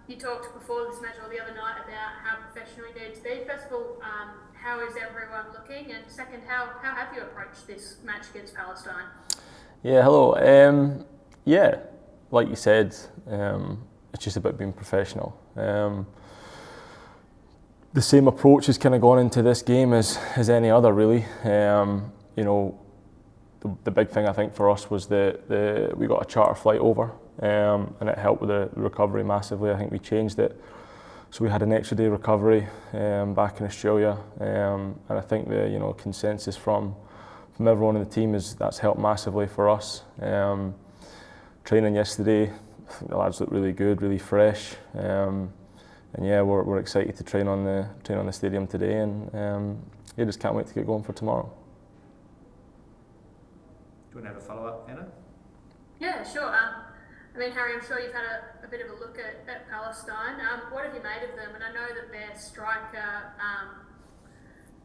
You talked before this match or the other night about how professional you need to be. First of all, how is everyone looking? And second, how have you approached this match against Palestine? Yeah, hello. Yeah, like you said, it's just about being professional. The same approach has kind of gone into this game as any other, really. The big thing I think for us was that we got a charter flight over, and it helped with the recovery massively. I think we changed it, so we had an extra day recovery back in Australia, and I think the consensus from everyone in the team is that's helped massively for us. Training yesterday, I think the lads look really good, really fresh, and yeah, we're excited to train on the stadium today, and yeah, just can't wait to get going for tomorrow. Do you want to have a follow-up, Anna? Yeah, sure. Harry, I'm sure you've had a bit of a look at Palestine. What have you made of them? And I know that their striker,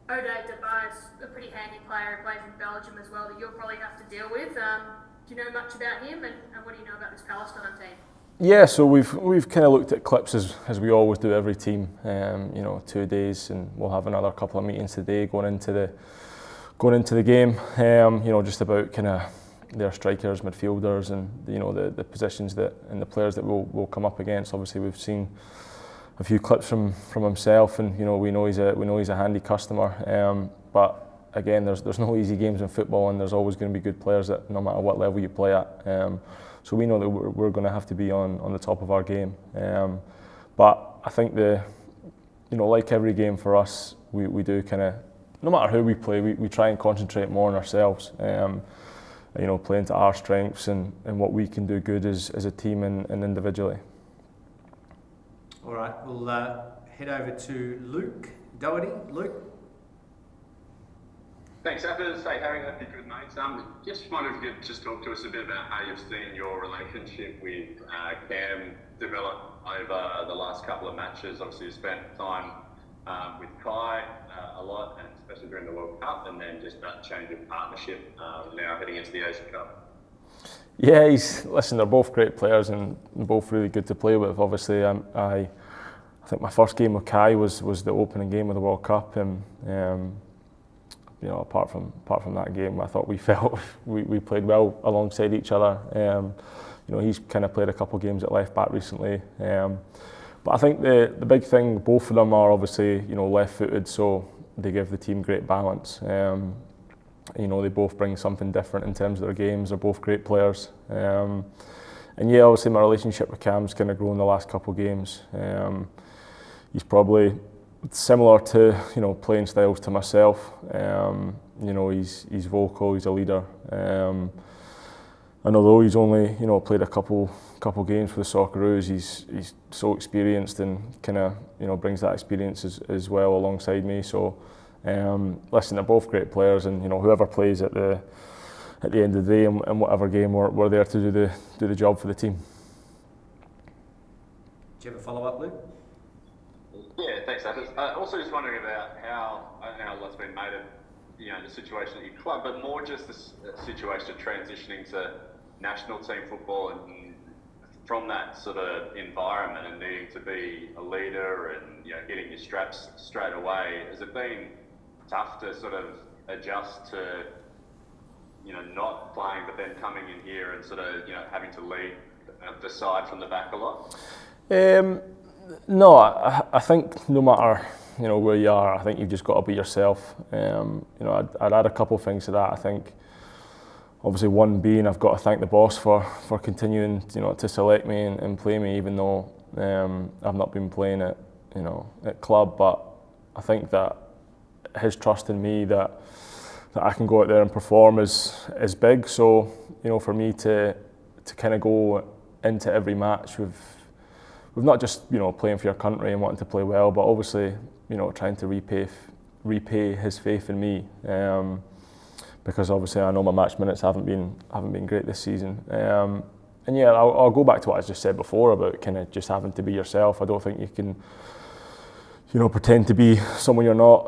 O'Day Debar, is a pretty handy player who plays in Belgium as well that you'll probably have to deal with. Do you know much about him, and what do you know about this Palestine team? Yeah, so we've kind of looked at clips as we always do every team. 2 days, and we'll have another couple of meetings today going into the game. Just about kind of their strikers, midfielders, and the positions and the players that we'll come up against. Obviously, we've seen a few clips from himself, and we know he's a handy customer. But again, there's no easy games in football, and there's always going to be good players that no matter what level you play at. So we know that we're going to have to be on the top of our game. But I think like every game for us, we do kind of, no matter who we play, we try and concentrate more on ourselves. Playing to our strengths and what we can do good as a team and individually. All right, we'll head over to Luke Doherty. Luke? Thanks, Appers. Hey, Harry, hope you're good, mates. Just wondered if you could just talk to us a bit about how you've seen your relationship with Cam develop over the last couple of matches. Obviously, you spent time with Kai a lot, and especially during the World Cup, and then just that change of partnership now heading into the Asia Cup. Yeah, they're both great players and both really good to play with. Obviously, I think my first game with Kai was the opening game of the World Cup, and apart from that game, I thought we played well alongside each other. He's kind of played a couple of games at left back recently. But I think the big thing, both of them are obviously left-footed, so they give the team great balance. They both bring something different in terms of their games. They're both great players. And yeah, obviously my relationship with Cam's kind of grown the last couple of games. He's probably similar to playing styles to myself. He's vocal, he's a leader. And although he's only played a couple games for the Socceroos, he's so experienced and kind of brings that experience as well alongside me. So they're both great players, and whoever plays at the end of the day in whatever game, we're there to do the job for the team. Do you have a follow-up, Luke? Yeah, thanks, Appers. Also just wondering about how, I don't know what's been made of the situation at your club, but more just the situation of transitioning to national team football, and from that sort of environment and needing to be a leader and getting your straps straight away. Has it been tough to sort of adjust to not playing, but then coming in here and sort of having to lead the side from the back a lot? No, I think no matter where you are, I think you've just got to be yourself. I'd add a couple of things to that. I think obviously one being I've got to thank the boss for continuing to select me and play me, even though I've not been playing at club. But I think that his trust in me that I can go out there and perform is big. So for me to kind of go into every match with not just playing for your country and wanting to play well, but obviously trying to repay his faith in me, because obviously I know my match minutes haven't been great this season. And yeah, I'll go back to what I just said before about kind of just having to be yourself. I don't think you can pretend to be someone you're not.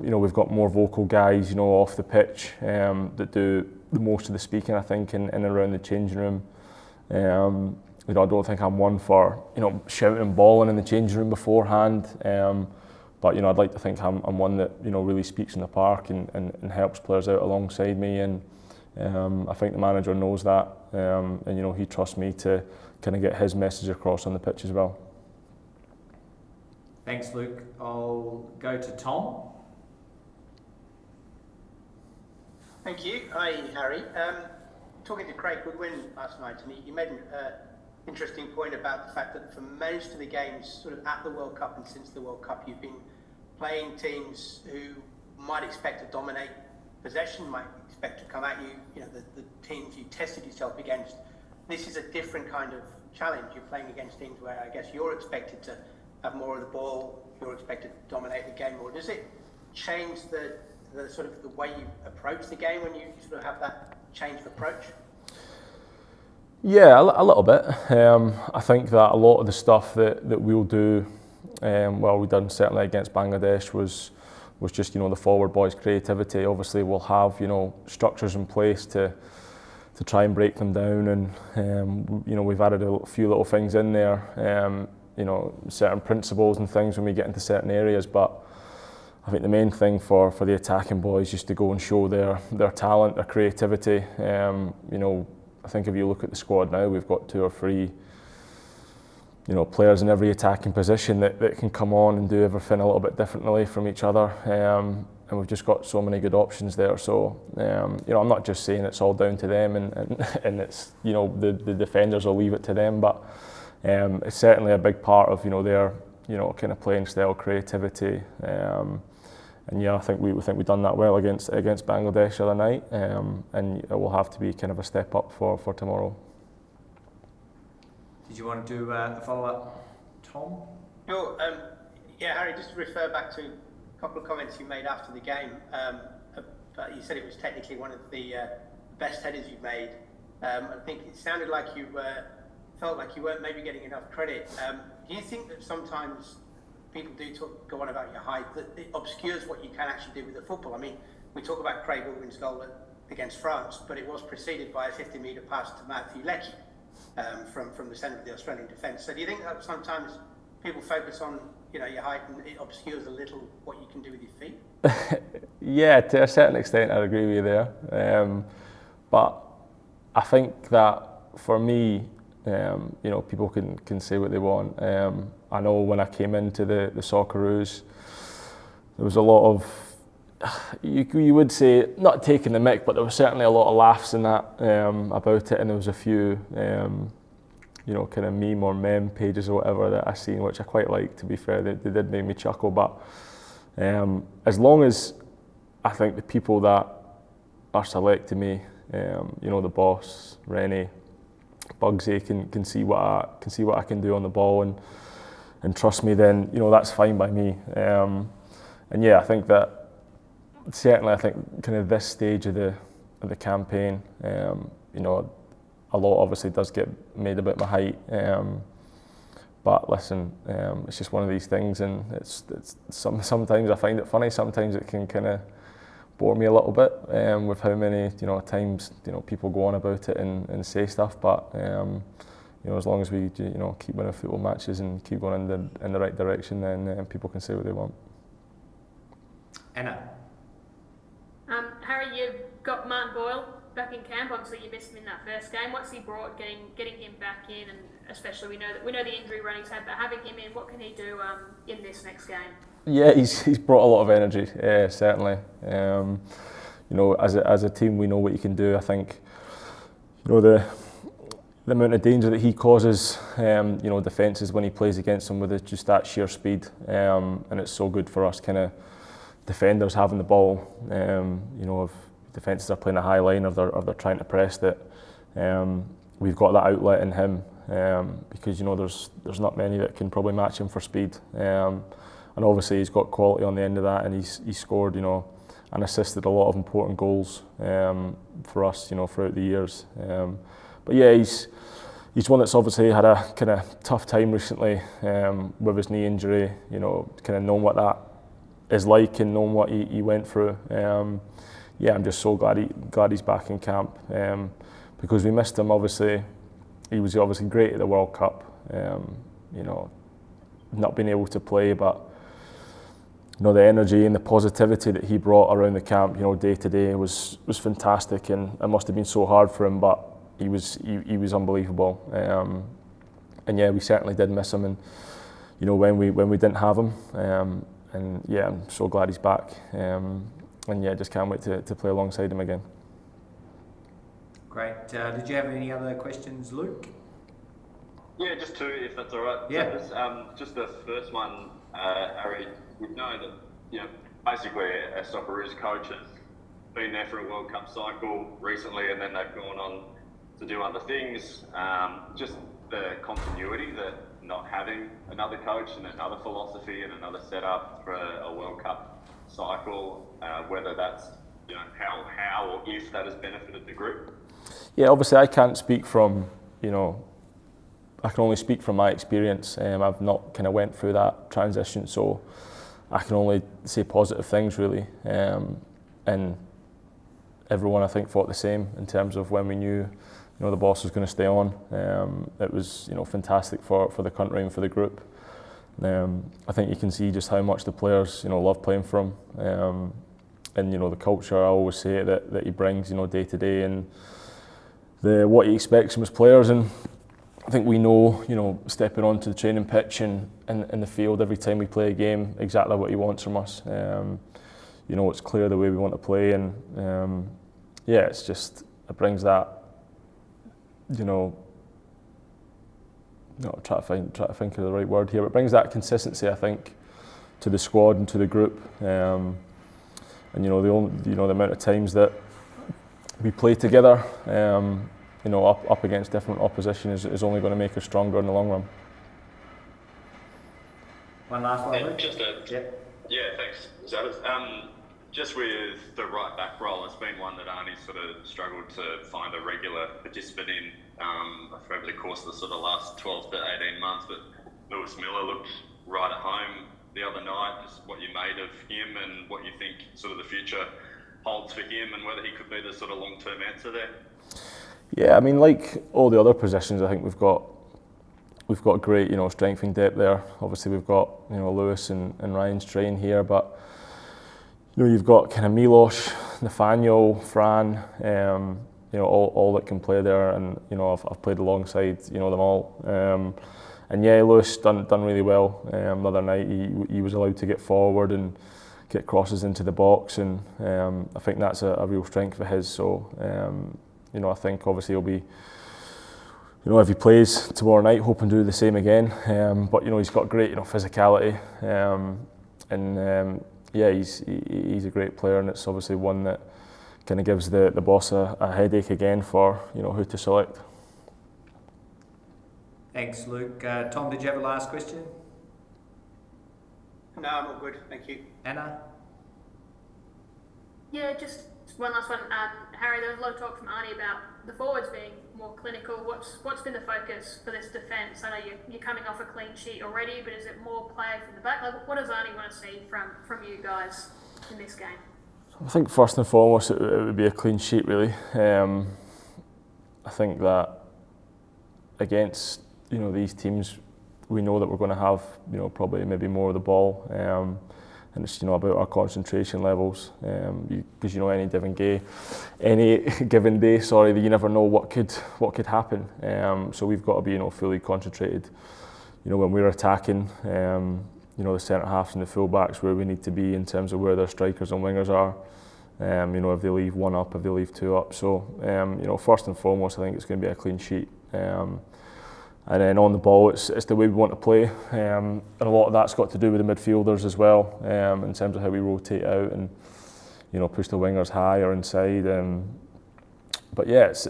We've got more vocal guys off the pitch that do the most of the speaking, I think, in and around the changing room. I don't think I'm one for shouting and bawling in the changing room beforehand. But I'd like to think I'm one that really speaks in the park and helps players out alongside me. And I think the manager knows that, and he trusts me to kind of get his message across on the pitch as well. Thanks, Luke. I'll go to Tom. Thank you. Hi, Harry. Talking to Craig Goodwin last night, and he made an interesting point about the fact that for most of the games sort of at the World Cup and since the World Cup, you've been playing teams who might expect to dominate possession, might expect to come at you, the teams you tested yourself against. This is a different kind of challenge. You're playing against teams where I guess you're expected to have more of the ball, you're expected to dominate the game more. Does it change the sort of the way you approach the game when you sort of have that change of approach? Yeah, a little bit. I think that a lot of the stuff that we'll do, we've done certainly against Bangladesh was just the forward boys' creativity. Obviously, we'll have structures in place to try and break them down, and we've added a few little things in there. Certain principles and things when we get into certain areas, but I think the main thing for the attacking boys is just to go and show their talent, their creativity. I think if you look at the squad now, we've got 2 or 3 players in every attacking position that can come on and do everything a little bit differently from each other. And we've just got so many good options there. So, I'm not just saying it's all down to them and it's, the defenders will leave it to them, but it's certainly a big part of, their, kind of playing style, creativity. And I think we've done that well against Bangladesh the other night, and it will have to be kind of a step up for tomorrow. Did you want to do a follow-up, Tom? Sure. Harry, just to refer back to a couple of comments you made after the game. But you said it was technically one of the best headers you've made. I think it sounded like you felt like you weren't maybe getting enough credit. Do you think that sometimes people do go on about your height, that it obscures what you can actually do with the football? I mean, we talk about Craig Goodwin's goal against France, but it was preceded by a 50-metre pass to Matthew Leckie from the centre of the Australian defence. So do you think that sometimes people focus on your height and it obscures a little what you can do with your feet? Yeah, to a certain extent, I agree with you there. But I think that for me, people can say what they want. I know when I came into the Socceroos, there was a lot of, you would say, not taking the mick, but there was certainly a lot of laughs in that about it, and there was a few, kind of meme or meme pages or whatever that I seen, which I quite liked, to be fair. They did make me chuckle, but as long as I think the people that are selecting me, the boss, Rennie, Bugsy can see what I can do on the ball and trust me, then that's fine by me. And yeah, I think that certainly kind of this stage of the campaign, a lot obviously does get made about my height. But listen, it's just one of these things, and it's sometimes I find it funny. Sometimes it can kind of bore me a little bit with how many times people go on about it and say stuff. But as long as we keep winning football matches and keep going in the right direction, then people can say what they want. Anna. Harry, you've got Martin Boyle back in camp. Obviously, you missed him in that first game. What's he brought getting him back in, and especially we know the injury run he's had, but having him in, what can he do in this next game? Yeah, he's brought a lot of energy. Yeah, certainly. As a team, we know what he can do. I think the amount of danger that he causes, defences when he plays against them with just that sheer speed, and it's so good for us kind of defenders having the ball. If defences are playing a high line, or they're trying to press it, we've got that outlet in him, because there's not many that can probably match him for speed. And obviously he's got quality on the end of that, and he's scored, and assisted a lot of important goals for us, throughout the years. But yeah, he's one that's obviously had a kind of tough time recently with his knee injury. Kind of knowing what that is like and knowing what he went through. I'm just so glad he's back in camp, because we missed him obviously he was obviously great at the World Cup. You know, not being able to play, but you know, the energy and the positivity that he brought around the camp, you know, day to day was fantastic, and it must have been so hard for him, but he was unbelievable. And yeah, we certainly did miss him, and you know, when we didn't have him, and yeah, I'm so glad he's back, and yeah, just can't wait to play alongside him again. Great. Did you have any other questions, Luke? Yeah, just two, if that's all right. Yeah. So just the first one, Harry, we know that, you know, basically a Socceroos coach has been there for a World Cup cycle recently, and then they've gone on to do other things. Just the continuity that not having another coach and another philosophy and another setup for a World Cup cycle, whether that's, you know, how or if that has benefited the group. Yeah, obviously I can't speak from, you know, I can only speak from my experience. I've not kind of went through that transition, so I can only say positive things really. And everyone I think thought the same in terms of when we knew, you know, the boss was going to stay on. It was, you know, fantastic for the country and for the group. I think you can see just how much the players, you know, love playing for him. And you know, the culture, I always say it, that he brings, you know, day to day, and what he expects from his players. And I think we know, you know, stepping onto the training pitch and in the field every time we play a game, exactly what he wants from us. You know, it's clear the way we want to play, and yeah, it's just, it brings that, you know, try to think of the right word here. It brings that consistency, I think, to the squad and to the group. And you know, the amount of times that we play together, you know, up against different opposition is only going to make us stronger in the long run. One last one, Luke? Yeah, thanks, Zavis. Just with the right back role, it's been one that Arnie's sort of struggled to find a regular participant in over the course of the sort of last 12 to 18 months. But Lewis Miller looked right at home the other night. Just what you made of him and what you think sort of the future holds for him, and whether he could be the sort of long-term answer there. Yeah, I mean, like all the other positions, I think we've got great, you know, strength and depth there. Obviously, we've got, you know, Lewis and Ryan Strain here, but you know, you've got kind of Milos, Nathaniel, Fran, you know, all that can play there, and you know, I've played alongside, you know, them all. And yeah, Lewis done really well the other night. He was allowed to get forward and get crosses into the box, and I think that's a real strength of his. So you know, I think obviously he'll be, you know, if he plays tomorrow night, hoping to do the same again. But you know, he's got great, you know, physicality, and yeah, he's a great player, and it's obviously one that kind of gives the boss a headache again for, you know, who to select. Thanks, Luke. Tom, did you have a last question? No, I'm all good, thank you. Anna? Yeah, just one last one. Harry, there was a lot of talk from Arnie about the forwards being more clinical. What's been the focus for this defence? I know you're coming off a clean sheet already, but is it more play from the back? Like, what does Arnie want to see from you guys in this game? I think first and foremost it would be a clean sheet, really. I think that against, you know, these teams, we know that we're going to have, you know, probably maybe more of the ball, and it's, you know, about our concentration levels, because you know, any given day, you never know what could happen. So we've got to be, you know, fully concentrated. You know, when we're attacking, you know, the centre halves and the full backs where we need to be in terms of where their strikers and wingers are. You know, if they leave one up, if they leave two up. So you know, first and foremost, I think it's going to be a clean sheet. And then on the ball, it's the way we want to play, and a lot of that's got to do with the midfielders as well, in terms of how we rotate out and, you know, push the wingers high or inside. But yeah, it's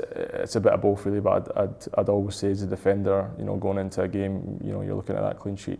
a bit of both really. But I'd always say as a defender, you know, going into a game, you know, you're looking at that clean sheet.